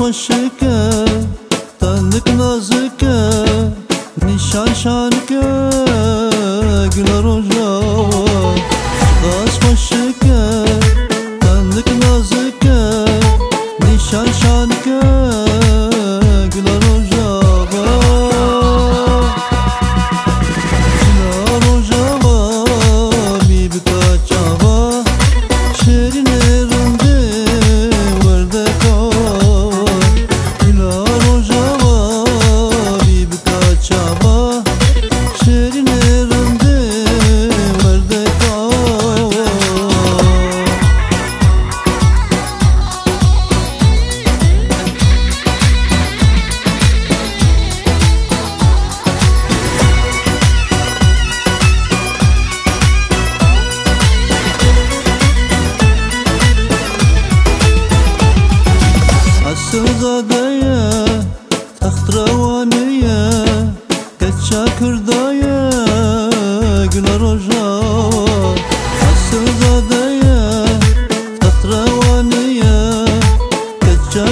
خوشکه تنک نازکه نشان شانکه گل روزاوا داز خوشکه تنک نازکه نشان شانکه گل روزاوا گل روزاوا می بکاچاوا شیرین رنده ورده کار گل روزاوا می بکاچاوا شیرین رنده ورده کار Asılzadeye, taxt ravaneye, keça kırdaya, gül rojava. Asılzadeye, taxt ravaneye, keça